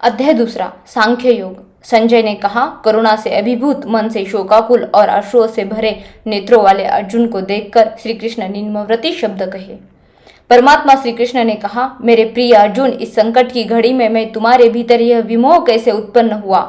अध्याय दूसरा, सांख्य योग। संजय ने कहा, करुणा से अभिभूत मन से शोकाकुल और अश्रुओं से भरे नेत्रों वाले अर्जुन को देखकर श्री कृष्ण ने निम्नवर्ती शब्द कहे। परमात्मा श्री कृष्ण ने कहा, मेरे प्रिय अर्जुन, इस संकट की घड़ी में मैं तुम्हारे भीतर यह विमोह कैसे उत्पन्न हुआ,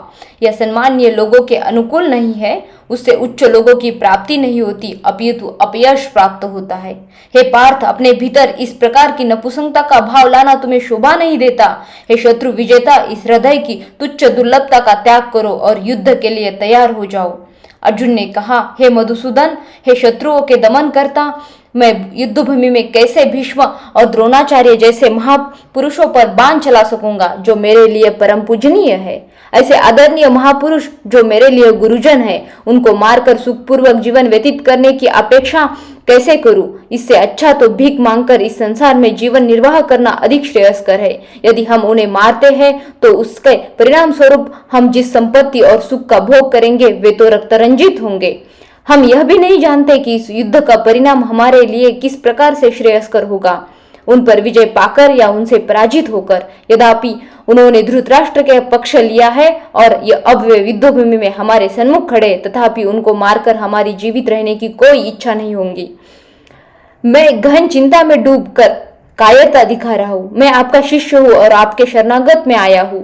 यह सम्मानीय लोगों के अनुकूल नहीं है, उससे उच्च लोगों की प्राप्ति नहीं होती, अपितु अपयश प्राप्त होता है। हे पार्थ, अपने भीतर इस प्रकार की नपुंसकता का भाव लाना तुम्हें शोभा नहीं देता। हे शत्रु विजेता, इस हृदय की तुच्छ दुर्लभता का त्याग करो और युद्ध के लिए तैयार हो जाओ। अर्जुन ने कहा, हे मधुसूदन, हे शत्रुओं के दमन करता, मैं युद्ध भूमि में कैसे भीष्म और द्रोणाचार्य जैसे महापुरुषों पर बाण चला सकूंगा जो मेरे लिए परम पूजनीय है। ऐसे आदरणीय महापुरुष जो मेरे लिए गुरुजन है, उनको मारकर सुखपूर्वक जीवन व्यतीत करने की अपेक्षा कैसे करूं? इससे अच्छा तो भीख मांगकर इस संसार में जीवन निर्वाह करना अधिक श्रेयस्कर है। यदि हम उन्हें मारते हैं तो उसके परिणाम स्वरूप हम जिस संपत्ति और सुख का भोग करेंगे वे तो रक्तरंजित होंगे। हम यह भी नहीं जानते कि इस युद्ध का परिणाम हमारे लिए किस प्रकार से श्रेयस्कर होगा, उन पर विजय पाकर या उनसे पराजित होकर। यद्यपि उन्होंने धृतराष्ट्र के पक्ष लिया है और अब वे युद्ध भूमि में हमारे सन्मुख खड़े, तथापि उनको मारकर हमारी जीवित रहने की कोई इच्छा नहीं होगी। मैं गहन चिंता में डूबकर कायरता दिखा रहा हूँ। मैं आपका शिष्य हूँ और आपके शरणागत में आया हूँ।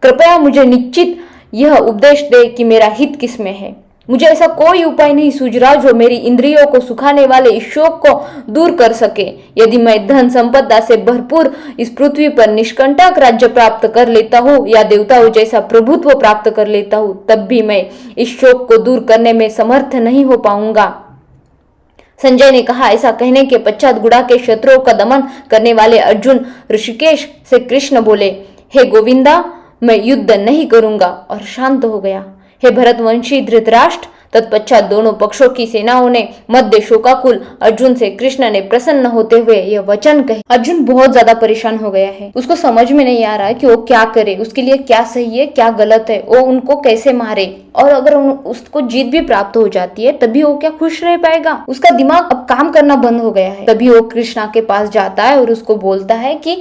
कृपया मुझे निश्चित यह उपदेश दे कि मेरा हित किसमें है। मुझे ऐसा कोई उपाय नहीं सूझ रहा जो मेरी इंद्रियों को सुखाने वाले इस शोक को दूर कर सके। यदि मैं धन संपदा से भरपूर इस पृथ्वी पर निष्कंटक राज्य प्राप्त कर लेता हूँ या देवताओं जैसा प्रभुत्व प्राप्त कर लेता हूँ, तब भी मैं इस शोक को दूर करने में समर्थ नहीं हो पाऊंगा। संजय ने कहा। ऐसा कहने के पश्चात गुड़ा के शत्रुओं का दमन करने वाले अर्जुन ऋषिकेश से कृष्ण बोले, हे गोविंदा, मैं युद्ध नहीं करूंगा, और शांत हो गया। हे भरतवंशी धृतराष्ट्र, तत्पश्चात दोनों पक्षों की सेनाओं ने मध्य शोकाकुल अर्जुन से कृष्ण ने प्रसन्न होते हुए यह वचन कहे। अर्जुन बहुत ज्यादा परेशान हो गया है। उसको समझ में नहीं आ रहा है कि वो क्या करे, उसके लिए क्या सही है क्या गलत है, वो उनको कैसे मारे, और अगर उसको जीत भी प्राप्त हो जाती है तभी वो क्या खुश रह पाएगा। उसका दिमाग अब काम करना बंद हो गया है। तभी वो कृष्णा के पास जाता है और उसको बोलता है कि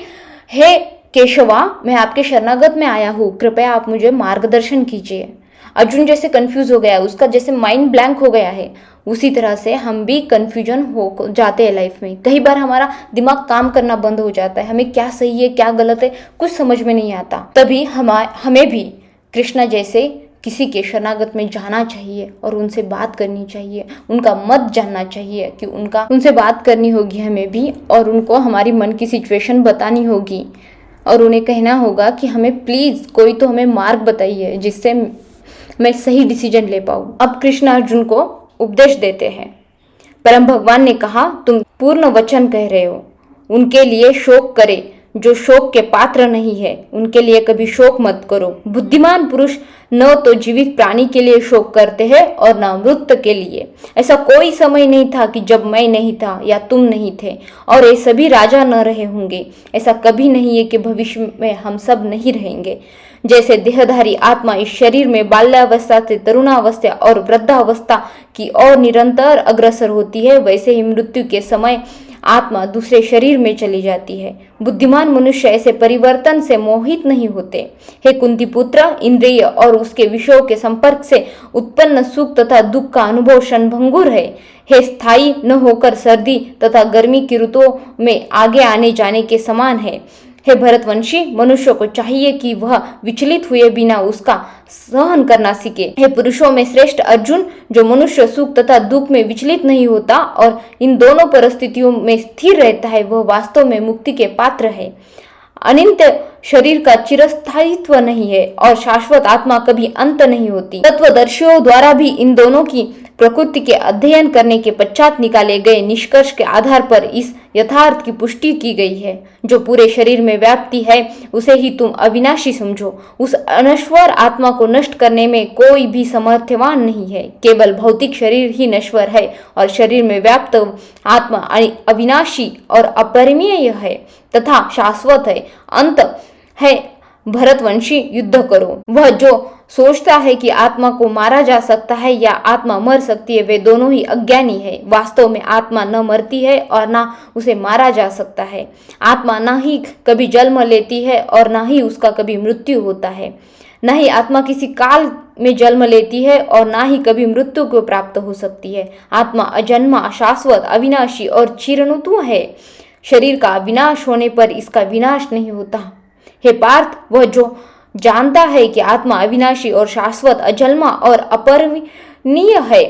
हे केशवा, मैं आपके शरणागत में आया हूँ, कृपया आप मुझे मार्गदर्शन कीजिए। अर्जुन जैसे कंफ्यूज हो गया है, उसका जैसे माइंड ब्लैंक हो गया है, उसी तरह से हम भी कंफ्यूजन हो जाते हैं लाइफ में। कई बार हमारा दिमाग काम करना बंद हो जाता है, हमें क्या सही है क्या गलत है कुछ समझ में नहीं आता। तभी हमें भी कृष्णा जैसे किसी के शरणागत में जाना चाहिए और उनसे बात करनी चाहिए, उनका मत जानना चाहिए कि उनसे बात करनी होगी हमें भी, और उनको हमारी मन की सिचुएशन बतानी होगी और उन्हें कहना होगा कि हमें प्लीज कोई तो हमें मार्ग बताइए जिससे मैं सही डिसीजन ले पाऊं। अब कृष्ण अर्जुन को उपदेश देते हैं। परम भगवान ने कहा, तुम पूर्ण वचन कह रहे हो। उनके लिए शोक करे जो शोक के पात्र नहीं है, उनके लिए कभी शोक मत करो। बुद्धिमान पुरुष न तो जीवित प्राणी के लिए शोक करते हैं और न मृत के लिए। ऐसा कोई समय नहीं था कि जब मैं नहीं था या तुम नहीं थे और ये सभी राजा न रहे होंगे। ऐसा कभी नहीं है कि भविष्य में हम सब नहीं रहेंगे। जैसे देहधारी आत्मा इस शरीर में बाल्यावस्था से तरुणावस्था और वृद्धावस्था की ओर निरंतर अग्रसर होती है, वैसे ही मृत्यु के समय आत्मा दूसरे शरीर में चली जाती है। बुद्धिमान मनुष्य ऐसे परिवर्तन से मोहित नहीं होते। हे कुंती पुत्र, इंद्रिय और उसके विषयों के संपर्क से उत्पन्न सुख तथा दुख का अनुभव क्षणभंगुर है। हे स्थायी न होकर सर्दी तथा गर्मी की ऋतुओं में आगे आने जाने के समान है। हे भरतवंशी, मनुष्य को चाहिए कि वह विचलित हुए बिना उसका सहन करना सीखे। हे पुरुषों में श्रेष्ठ अर्जुन, जो मनुष्य सुख तथा दुख में विचलित नहीं होता और इन दोनों परिस्थितियों में स्थिर रहता है, वह वास्तव में मुक्ति के पात्र है। अनंत शरीर का चिरस्थायित्व नहीं है और शाश्वत आत्मा कभी अंत नहीं होती। तत्वदर्शियों द्वारा भी इन दोनों की प्रकृति के अध्ययन करने के पश्चात निकाले गए निष्कर्ष के आधार पर इस यथार्थ की पुष्टि की गई है। जो पूरे शरीर में व्याप्ति है उसे ही तुम अविनाशी समझो। उस अनश्वर आत्मा को नष्ट करने में कोई भी समर्थवान नहीं है। केवल भौतिक शरीर ही नश्वर है और शरीर में व्याप्त आत्मा अविनाशी और अपरिमेय है तथा शाश्वत है। अंत है भरतवंशी युद्ध करो। वह जो सोचता है कि आत्मा को मारा जा सकता है या आत्मा मर सकती है, वे दोनों ही अज्ञानी है। वास्तव में आत्मा न मरती है और न उसे मारा जा सकता है। आत्मा न ही कभी जन्म लेती है और न ही उसका कभी मृत्यु होता है। न ही आत्मा किसी काल में जन्म लेती है और ना ही कभी मृत्यु को प्राप्त हो सकती है। आत्मा अजन्मा, शाश्वत, अविनाशी और चिरंतन है। शरीर का विनाश होने पर इसका विनाश नहीं होता। हे पार्थ, वह जो जानता है कि आत्मा अविनाशी और शाश्वत, अजन्मा और अपरिवर्तनीय है,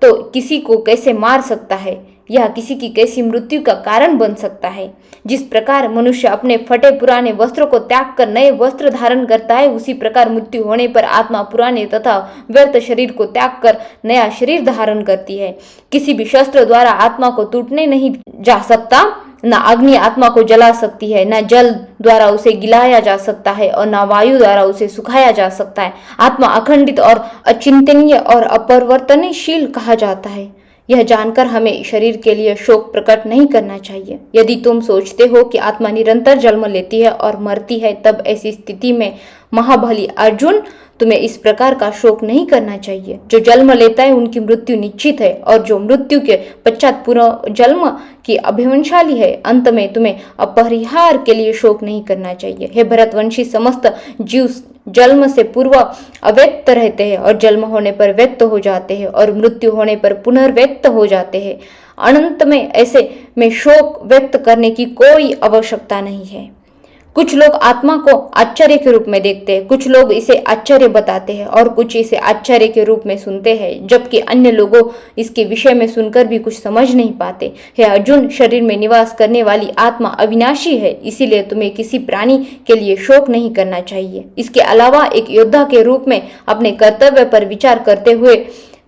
तो किसी को कैसे मार सकता है या किसी की कैसी मृत्यु का कारण बन सकता है। जिस प्रकार मनुष्य अपने फटे पुराने वस्त्रों को त्याग कर नए वस्त्र धारण करता है, उसी प्रकार मृत्यु होने पर आत्मा पुराने तथा व्यर्थ शरीर को त्याग कर नया शरीर धारण करती है। किसी भी शस्त्र द्वारा आत्मा को टूटने नहीं जा सकता। न अग्नि आत्मा को जला सकती है, न जल द्वारा उसे गिलाया जा सकता है और न वायु द्वारा उसे सुखाया जा सकता है। आत्मा अखंडित और अचिंतनीय और अपरिवर्तनशील कहा जाता है। यह जानकर हमें शरीर के लिए शोक प्रकट नहीं करना चाहिए। यदि तुम सोचते हो कि आत्मा निरंतर जन्म लेती है और मरती है, तब ऐसी स्थिति में महाबली अर्जुन, तुम्हें इस प्रकार का शोक नहीं करना चाहिए। जो जन्म लेता है उनकी मृत्यु निश्चित है, और जो मृत्यु के पश्चात पुनर्जन्म की अभिवंशाली है, अंत में तुम्हें अपरिहार के लिए शोक नहीं करना चाहिए। हे भरतवंशी, समस्त जीव जन्म से पूर्व अव्यक्त रहते हैं और जन्म होने पर व्यक्त हो जाते हैं और मृत्यु होने पर पुनर्व्यक्त हो जाते हैं। अनंत में ऐसे में शोक व्यक्त करने की कोई आवश्यकता नहीं है। कुछ लोग आत्मा को आश्चर्य के रूप में देखते हैं, कुछ लोग इसे आश्चर्य बताते हैं और कुछ इसे आश्चर्य के रूप में सुनते हैं, जबकि अन्य लोगों इसके विषय में सुनकर भी कुछ समझ नहीं पाते। हे अर्जुन, शरीर में निवास करने वाली आत्मा अविनाशी है, इसीलिए तुम्हें किसी प्राणी के लिए शोक नहीं करना चाहिए। इसके अलावा एक योद्धा के रूप में अपने कर्तव्य पर विचार करते हुए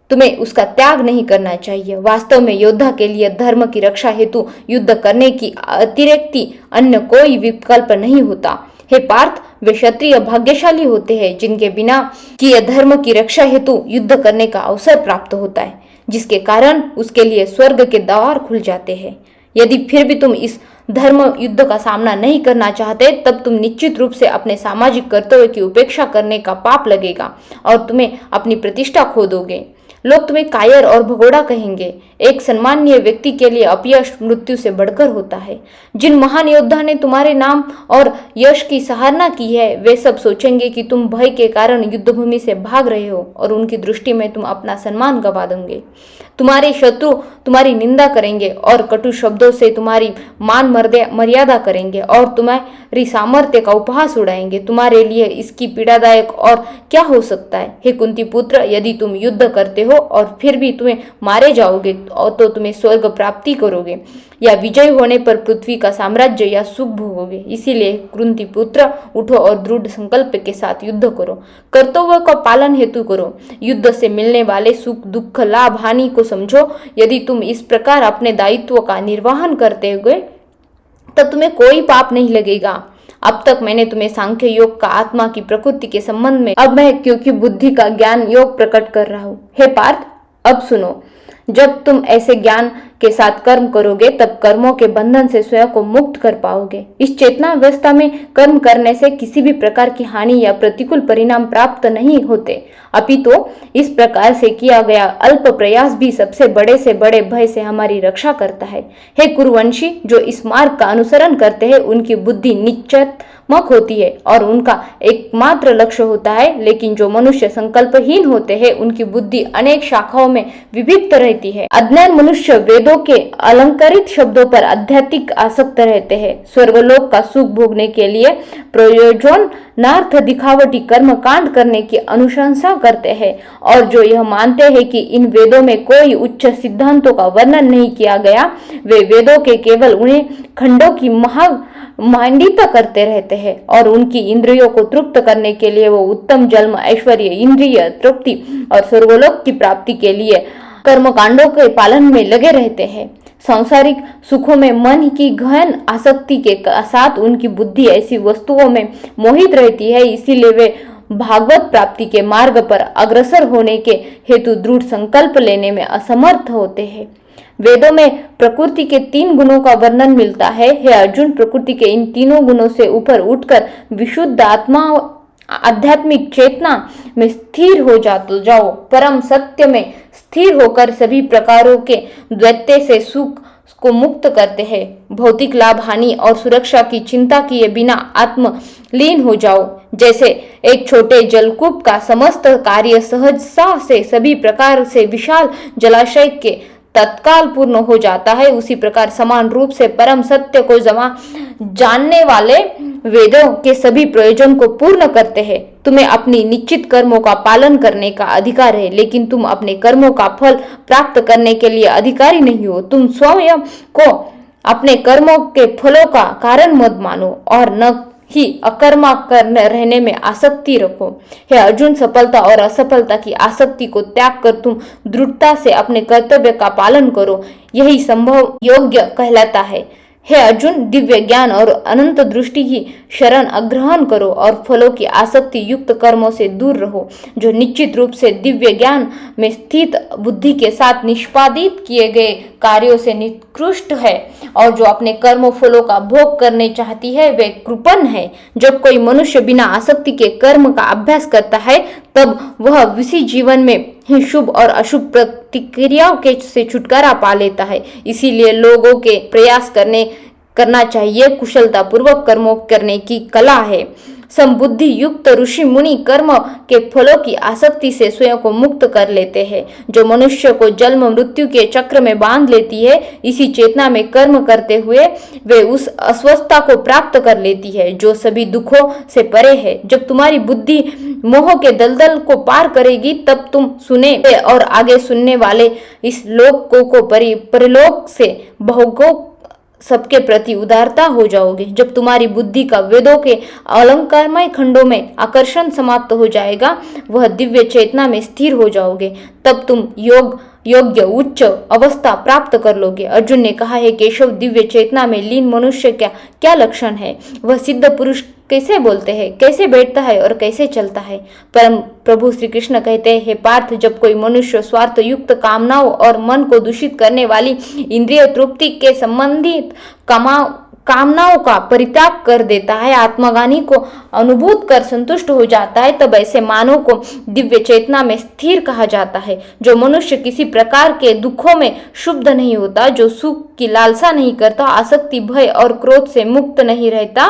तुम्हें उसका त्याग नहीं करना चाहिए। वास्तव में योद्धा के लिए धर्म की रक्षा हेतु युद्ध करने की अतिरिक्त अन्य कोई विकल्प नहीं होता। हे पार्थ, वे क्षत्रिय भाग्यशाली होते हैं जिनके बिना किए धर्म की रक्षा हेतु युद्ध करने का अवसर प्राप्त होता है, जिसके कारण उसके लिए स्वर्ग के द्वार खुल जाते हैं। यदि फिर भी तुम इस धर्म युद्ध का सामना नहीं करना चाहते, तब तुम निश्चित रूप से अपने सामाजिक कर्तव्य की उपेक्षा करने का पाप लगेगा और तुम्हें अपनी प्रतिष्ठा खो दोगे। लोग तुम्हें कायर और भगोड़ा कहेंगे। एक सम्माननीय व्यक्ति के लिए अपयश मृत्यु से बढ़कर होता है। जिन महान योद्धा ने तुम्हारे नाम और यश की सराहना की है, वे सब सोचेंगे कि तुम भय के कारण युद्धभूमि से भाग रहे हो और उनकी दृष्टि में तुम अपना सम्मान गंवा दोगे। तुम्हारे शत्रु तुम्हारी निंदा करेंगे और कटु शब्दों से तुम्हारी मान मर्यादा करेंगे और तुम्हारी सामर्थ्य का उपहास उड़ाएंगे। तुम्हारे लिए इसकी पीड़ादायक और क्या हो सकता है। हे कुंती पुत्र, यदि तुम युद्ध करते हो और फिर भी तुम्हें मारे जाओगे तो तुम्हें स्वर्ग प्राप्ति करोगे या विजय होने पर पृथ्वी का साम्राज्य या सुख भोगोगे। इसीलिए कुंती पुत्र, उठो और दृढ़ संकल्प के साथ युद्ध करो। कर्तव्य का पालन हेतु करो। युद्ध से मिलने वाले सुख, दुख, लाभ, हानि को समझो। यदि तुम इस प्रकार अपने दायित्व का निर्वहन करते हुए, तब तुम्हें कोई पाप नहीं लगेगा। अब तक मैंने तुम्हें सांख्य योग का आत्मा की प्रकृति के संबंध में, अब मैं क्योंकि बुद्धि का ज्ञान योग प्रकट कर रहा हूँ। हे पार्थ, अब सुनो। जब तुम ऐसे ज्ञान के साथ कर्म करोगे, तब कर्मों के बंधन से स्वयं को मुक्त कर पाओगे। इस चेतना अवस्था में कर्म करने से किसी भी प्रकार की हानि या प्रतिकूल परिणाम प्राप्त नहीं होते, अपितु इस प्रकार से किया गया अल्प प्रयास भी सबसे बड़े से बड़े भय से हमारी रक्षा करता है। हे कुरुवंशी, जो इस मार्ग का अनुसरण करते हैं, उनकी बुद्धि निश्चयात्मक होती है और उनका एकमात्र लक्ष्य होता है, लेकिन जो मनुष्य संकल्पहीन होते हैं, उनकी बुद्धि अनेक शाखाओं में विभक्त रहती है। अज्ञान मनुष्य वेदों के अलंकारित शब्दों पर आध्यात्मिक आसक्त रहते हैं। स्वर्गलोक का सुख भोगने के लिए प्रयोजनार्थ दिखावटी कर्म कांड करने की अनुशंसा करते हैं, और जो यह मानते हैं कि इन वेदों में कोई उच्च सिद्धांतों का वर्णन नहीं किया गया, वे वेदों के केवल उन्हें खंडों की मांडिता करते रहते हैं और उनकी इंद्रियों को तृप्त करने के लिए वो उत्तम जन्म, ऐश्वर्य, इंद्रिय तृप्ति और स्वर्गलोक की प्राप्ति के लिए कर्मकांडों के पालन में लगे रहते हैं। सांसारिक सुखों में मन की गहन आसक्ति के साथ उनकी बुद्धि ऐसी वस्तुओं में मोहित रहती है, इसीलिए वे भागवत प्राप्ति के मार्ग पर अग्रसर होने के हेतु दृढ़ संकल्प लेने में असमर्थ होते हैं। वेदों में प्रकृति के 3 गुणों का वर्णन मिलता है। हे अर्जुन, प्रकृति के इन तीनों गुणों से ऊपर उठकर विशुद्ध आत्मा आध्यात्मिक चेतना में स्थिर हो जाओ। परम सत्य में स्थिर होकर सभी प्रकारों के द्वैत से सुख को मुक्त करते हैं। भौतिक लाभ, हानि और सुरक्षा की चिंता किए बिना आत्मलीन हो जाओ। जैसे एक छोटे जलकूप का समस्त कार्य सहजता से सभी प्रकार से विशाल जलाशय के तत्काल पूर्ण हो जाता है, उसी प्रकार समान रूप से परम सत्य को जानने वाले वेदों के सभी प्रयोजन को पूर्ण करते हैं। तुम्हें अपनी निश्चित कर्मों का पालन करने का अधिकार है, लेकिन तुम अपने कर्मों का फल प्राप्त करने के लिए अधिकारी नहीं हो। तुम स्वयं को अपने कर्मों के फलों का कारण मत मानो और न ही अकर्मा रहने में आसक्ति रखो। हे अर्जुन, सफलता और असफलता की आसक्ति को त्याग कर तुम दृढ़ता से अपने कर्तव्य का पालन करो, यही संभव योग्य कहलाता है। हे अर्जुन, दिव्य ज्ञान और अनंत दृष्टि की शरण ग्रहण करो और फलों की आसक्ति युक्त कर्मों से दूर रहो। जो निश्चित रूप से दिव्य ज्ञान में स्थित बुद्धि के साथ निष्पादित किए गए कार्यों से निकृष्ट है और जो अपने कर्मों फलों का भोग करने चाहती है, वे कृपण है। जब कोई मनुष्य बिना आसक्ति के कर्म का अभ्यास करता है, तब वह इसी जीवन में ही शुभ और अशुभ प्रतिक्रियाओं के से छुटकारा पा लेता है। इसीलिए लोगों के प्रयास करना चाहिए। कुशलता पूर्वक कर्मों करने की कला है। समबुद्धि युक्त ऋषि मुनि कर्म के फलों की आसक्ति से स्वयं को मुक्त कर लेते हैं। जो मनुष्य को जन्म मृत्यु के चक्र में बांध लेती है, इसी चेतना में कर्म करते हुए वे उस अस्वस्थता को प्राप्त कर लेती है जो सभी दुखों से परे है। जब तुम्हारी बुद्धि मोह के दलदल को पार करेगी, तब तुम सुने और आगे सुनने वाले इस लोक को परलोक से भोगों सबके प्रति उदारता हो जाओगे। जब तुम्हारी बुद्धि का वेदों के अलंकारमय खंडों में आकर्षण समाप्त हो जाएगा, वह दिव्य चेतना में स्थिर हो जाओगे। तब तुम योग्य उच्च अवस्था प्राप्त कर लोगे। अर्जुन ने कहा है, केशव, दिव्य चेतना में लीन मनुष्य क्या लक्षण है? वह सिद्ध पुरुष कैसे बोलते हैं, कैसे बैठता है और कैसे चलता है? परम प्रभु श्री कृष्ण कहते हैं, हे पार्थ, जब कोई मनुष्य स्वार्थ युक्त कामनाओं और मन को दूषित करने वाली इंद्रिय तृप्ति के संबंधित कामनाओं का परित्याग कर देता है, आत्मज्ञानी को अनुभूत कर संतुष्ट हो जाता है, तब ऐसे मानव को दिव्य चेतना में स्थिर कहा जाता है। जो मनुष्य किसी प्रकार के दुखों में शुद्ध नहीं होता, जो सुख की लालसा नहीं करता, आसक्ति, भय और क्रोध से मुक्त नहीं रहता,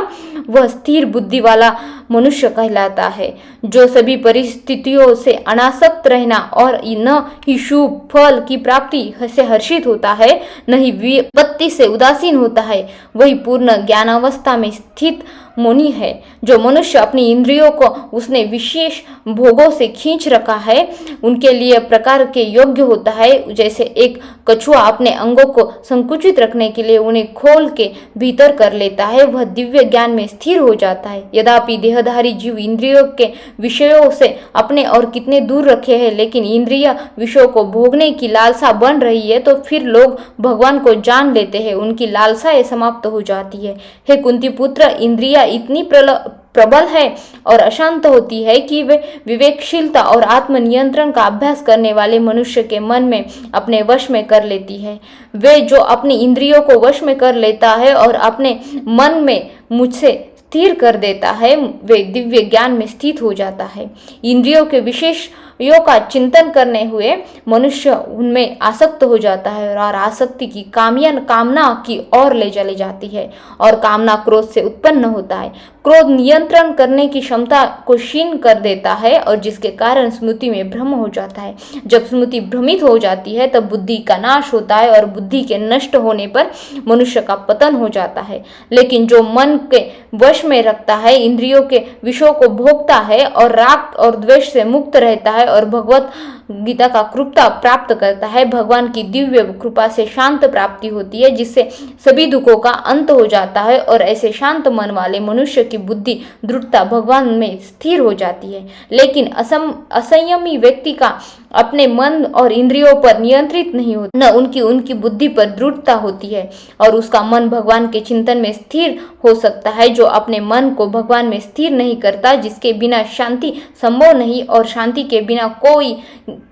वह स्थिर बुद्धि वाला मनुष्य कहलाता है। जो सभी परिस्थितियों से अनासक्त रहना और न ही शुभ फल की प्राप्ति से हर्षित होता है, न ही विपत्ति से उदासीन होता है, वही पूर्ण ज्ञानावस्था में स्थित मुनि है। जो मनुष्य अपनी इंद्रियों को उसने विशेष भोगों से खींच रखा है, उनके लिए प्रकार के योग्य होता है। जैसे एक कछुआ अपने अंगों को संकुचित रखने के लिए उन्हें खोल के भीतर कर लेता है, वह दिव्य ज्ञान में स्थिर हो जाता है। यद्यपि देहधारी जीव इंद्रियों के विषयों से अपने और कितने दूर रखे हैं, लेकिन इंद्रिय विषयों को भोगने की लालसा बन रही है, तो फिर लोग भगवान को जान लेते हैं, उनकी लालसाएं समाप्त हो जाती है। हे कुंती पुत्र, इंद्रिया इतनी प्रबल है और अशांत होती है कि वे विवेकशीलता और आत्मनियंत्रण का अभ्यास करने वाले मनुष्य के मन में अपने वश में कर लेती है। वे जो अपनी इंद्रियों को वश में कर लेता है और अपने मन में मुझसे स्थिर कर देता है, वे दिव्य ज्ञान में स्थित हो जाता है। इंद्रियों के विषयों का चिंतन करने हुए मनुष्य उनमें आसक्त हो जाता है और आसक्ति की कामना की ओर ले चली जाती है और कामना क्रोध से उत्पन्न होता है। क्रोध नियंत्रण करने की क्षमता को क्षीण कर देता है और जिसके कारण स्मृति में भ्रम हो जाता है। जब स्मृति भ्रमित हो जाती है, तब बुद्धि का नाश होता है और बुद्धि के नष्ट होने पर मनुष्य का पतन हो जाता है। लेकिन जो मन के वश में रखता है, इंद्रियों के विषयों को भोगता है और राग और द्वेष से मुक्त रहता है और भगवत गीता का कृपा प्राप्त करता है, भगवान की दिव्य कृपा से शांत प्राप्ति होती है, जिससे सभी दुखों का अंत हो जाता है और ऐसे शांत मन वाले मनुष्य की बुद्धि दृढ़ता भगवान में स्थिर हो जाती है। लेकिन असंयमी व्यक्ति का अपने मन और इंद्रियों पर नियंत्रित नहीं होता, न उनकी बुद्धि पर दृढ़ता होती है और उसका मन भगवान के चिंतन में स्थिर हो सकता है। जो अपने मन को भगवान में स्थिर नहीं करता, जिसके बिना शांति संभव नहीं और शांति के बिना बिना कोई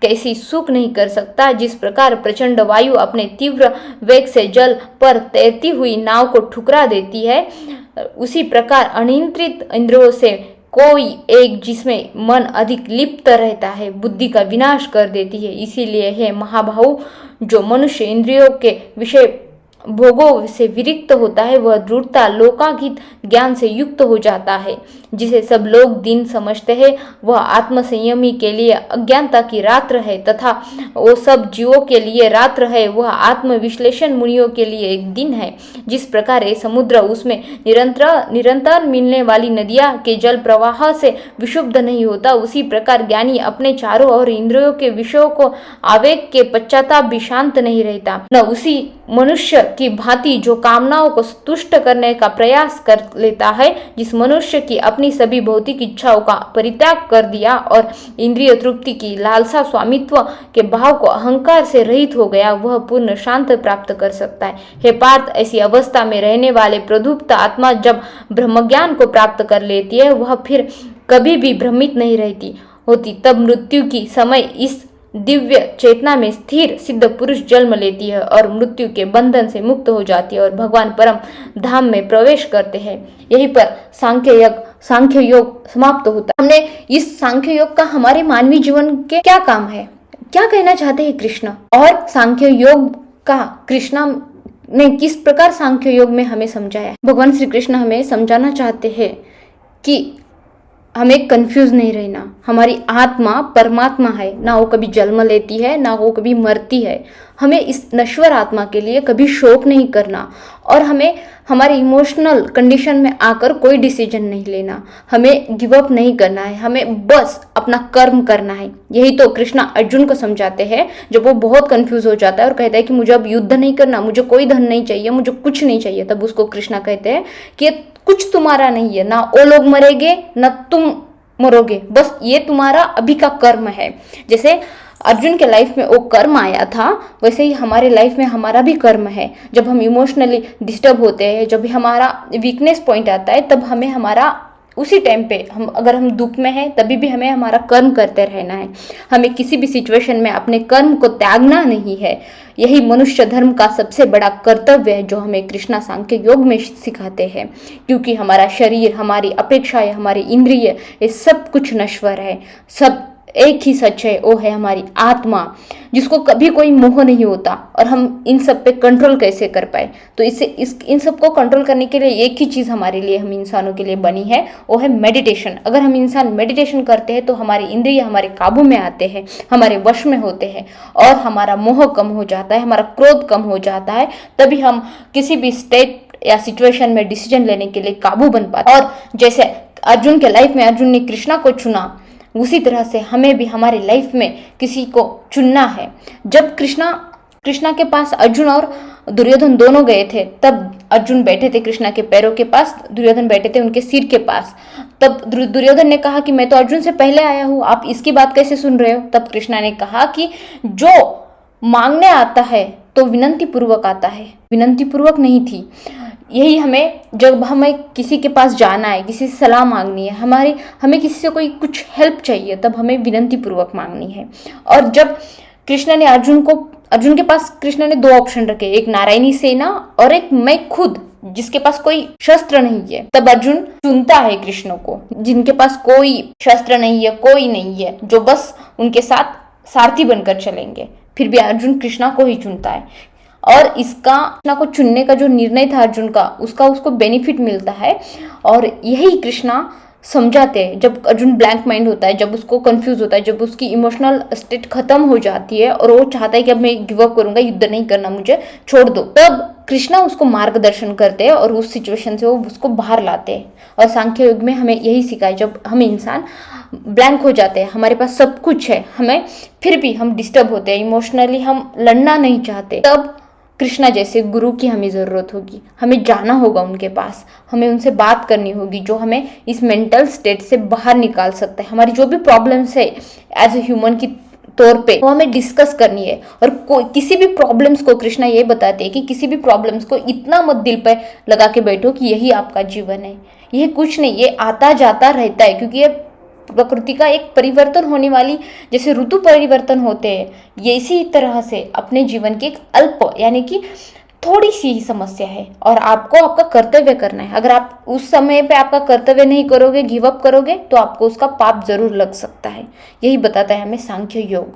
कैसी सुख नहीं कर सकता। जिस प्रकार प्रचंड वायु अपने तीव्र वेग से जल पर तैरती हुई नाव को ठुकरा देती है, उसी प्रकार अनियंत्रित इंद्रियों से कोई एक जिसमें मन अधिक लिप्त रहता है बुद्धि का विनाश कर देती है। इसीलिए है महाबाहु, जो मनुष्य इंद्रियों के विषय भोगों से विरक्त होता है वह दृढ़ता लोकातीत ज्ञान से युक्त हो जाता है। जिसे सब लोग दिन समझते हैं वह आत्मसंयमी के लिए अज्ञानता की रात्र है, तथा वो सब जीवों के लिए रात्र है वह आत्मविश्लेषण मुनियों के लिए एक दिन है। जिस प्रकार ये समुद्र उसमें निरंतर मिलने वाली नदियां के जल प्रवाह से विशुद्ध नहीं होता, उसी प्रकार ज्ञानी अपने चारों और इंद्रियों के विषयों को आवेग के पश्चाताप भी शांत नहीं रहता। न उसी मनुष्य की भांति जो कामनाओं को तुष्ट करने का प्रयास कर लेता है। जिस मनुष्य की अपनी सभी भौतिक इच्छाओं का परित्याग कर दिया और इंद्रिय तृप्ति की लालसा स्वामित्व के भाव को अहंकार से रहित हो गया, वह पूर्ण शांत प्राप्त कर सकता है। हे पार्थ, ऐसी अवस्था में रहने वाले प्रदुप्त आत्मा जब ब्रह्मज्ञान को प्राप्त कर लेती है वह फिर कभी भी भ्रमित नहीं रहती होती। तब मृत्यु की समय इस दिव्य चेतना में स्थिर सिद्ध पुरुष जन्म लेती है और मृत्यु के बंधन से मुक्त हो जाती है और भगवान परम धाम में प्रवेश करते हैं। यहीं पर सांख्य योग समाप्त होता है। हमने इस सांख्य योग का हमारे मानवीय जीवन के क्या काम है, क्या कहना चाहते हैं कृष्ण, और सांख्य योग का कृष्ण ने किस प्रकार सांख्य योग में हमें समझाया। भगवान श्री कृष्ण हमें समझाना चाहते हैं कि हमें कंफ्यूज नहीं रहना। हमारी आत्मा परमात्मा है, ना वो कभी जन्म लेती है ना वो कभी मरती है। हमें इस नश्वर आत्मा के लिए कभी शोक नहीं करना और हमें हमारे इमोशनल कंडीशन में आकर कोई डिसीजन नहीं लेना। हमें गिव अप नहीं करना है, हमें बस अपना कर्म करना है। यही तो कृष्णा अर्जुन को समझाते हैं जब वो बहुत कंफ्यूज हो जाता है और कहता है कि मुझे अब युद्ध नहीं करना, मुझे कोई धन नहीं चाहिए, मुझे कुछ नहीं चाहिए। तब उसको कृष्णा कहते हैं कि कुछ तुम्हारा नहीं है, ना वो लोग मरेंगे ना तुम मरोगे, बस ये तुम्हारा अभी का कर्म है। जैसे अर्जुन के लाइफ में वो कर्म आया था, वैसे ही हमारे लाइफ में हमारा भी कर्म है। जब हम इमोशनली डिस्टर्ब होते हैं, जब भी हमारा वीकनेस पॉइंट आता है, तब हमें हमारा उसी टाइम पे अगर हम दुख में हैं तभी भी हमें हमारा कर्म करते रहना है। हमें किसी भी सिचुएशन में अपने कर्म को त्यागना नहीं है। यही मनुष्य धर्म का सबसे बड़ा कर्तव्य है जो हमें कृष्णा सांख्य योग में सिखाते हैं। क्योंकि हमारा शरीर, हमारी अपेक्षाएं, हमारी इंद्रिय, ये सब कुछ नश्वर है। सब एक ही सच है, वो है हमारी आत्मा, जिसको कभी कोई मोह नहीं होता। और हम इन सब पे कंट्रोल कैसे कर पाए, तो इन सब को कंट्रोल करने के लिए एक ही चीज़ हमारे लिए, हम इंसानों के लिए बनी है, वो है मेडिटेशन। अगर हम इंसान मेडिटेशन करते हैं तो हमारी इंद्रिय हमारे काबू में आते हैं, हमारे वश में होते हैं और हमारा मोह कम हो जाता है, हमारा क्रोध कम हो जाता है। तभी हम किसी भी स्टेट या सिचुएशन में डिसीजन लेने के लिए काबू बन पाते। और जैसे अर्जुन के लाइफ में अर्जुन ने कृष्णा को चुना, उसी तरह से हमें भी हमारी लाइफ में किसी को चुनना है। जब कृष्णा के पास अर्जुन और दुर्योधन दोनों गए थे, तब अर्जुन बैठे थे कृष्णा के पैरों के पास, दुर्योधन बैठे थे उनके सिर के पास। तब दुर्योधन ने कहा कि मैं तो अर्जुन से पहले आया हूँ, आप इसकी बात कैसे सुन रहे हो। तब कृष्णा ने कहा कि जो मांगने आता है तो विनंती पूर्वक आता है, विनंती पूर्वक नहीं थी। यही हमें, जब हमें किसी के पास जाना है, किसी से सलाह मांगनी है, हमें किसी से कोई कुछ हेल्प चाहिए, तब हमें विनंती पूर्वक मांगनी है। और जब कृष्ण ने अर्जुन के पास कृष्ण ने दो ऑप्शन रखे, एक नारायणी सेना और एक मैं खुद, जिसके पास कोई शस्त्र नहीं है। तब अर्जुन चुनता है कृष्ण को, जिनके पास कोई शस्त्र नहीं है, कोई नहीं है, जो बस उनके साथ सारथी बनकर चलेंगे। फिर भी अर्जुन कृष्णा को ही चुनता है। और इसका कृष्णा को चुनने का जो निर्णय था अर्जुन का, उसको बेनिफिट मिलता है। और यही कृष्णा समझाते हैं। जब अर्जुन ब्लैंक माइंड होता है, जब उसको कंफ्यूज होता है, जब उसकी इमोशनल स्टेट खत्म हो जाती है और वो चाहता है कि अब मैं गिव अप करूंगा, युद्ध नहीं करना, मुझे छोड़ दो, तब कृष्णा उसको मार्गदर्शन करते हैं और उस सिचुएशन से वो उसको बाहर लाते हैं। और सांख्य युग में हमें यही सिखाया, जब हम इंसान ब्लैंक हो जाते हैं, हमारे पास सब कुछ है, हमें फिर भी हम डिस्टर्ब होते हैं, इमोशनली हम लड़ना नहीं चाहते, तब कृष्णा जैसे गुरु की हमें ज़रूरत होगी। हमें जाना होगा उनके पास, हमें उनसे बात करनी होगी, जो हमें इस मेंटल स्टेट से बाहर निकाल सकता है। हमारी जो भी प्रॉब्लम्स है एज ए ह्यूमन की तौर पे, वो हमें डिस्कस करनी है। और किसी भी प्रॉब्लम्स को, कृष्णा ये बताते हैं कि किसी भी प्रॉब्लम्स को इतना मत दिल पे लगा के बैठो कि यही आपका जीवन है। यह कुछ नहीं, ये आता जाता रहता है, क्योंकि ये प्रकृति का एक परिवर्तन होने वाली, जैसे ऋतु परिवर्तन होते हैं, ये इसी तरह से अपने जीवन की एक अल्प यानी कि थोड़ी सी ही समस्या है और आपको आपका कर्तव्य करना है। अगर आप उस समय पे आपका कर्तव्य नहीं करोगे, गिव अप करोगे, तो आपको उसका पाप जरूर लग सकता है। यही बताता है हमें सांख्य योग।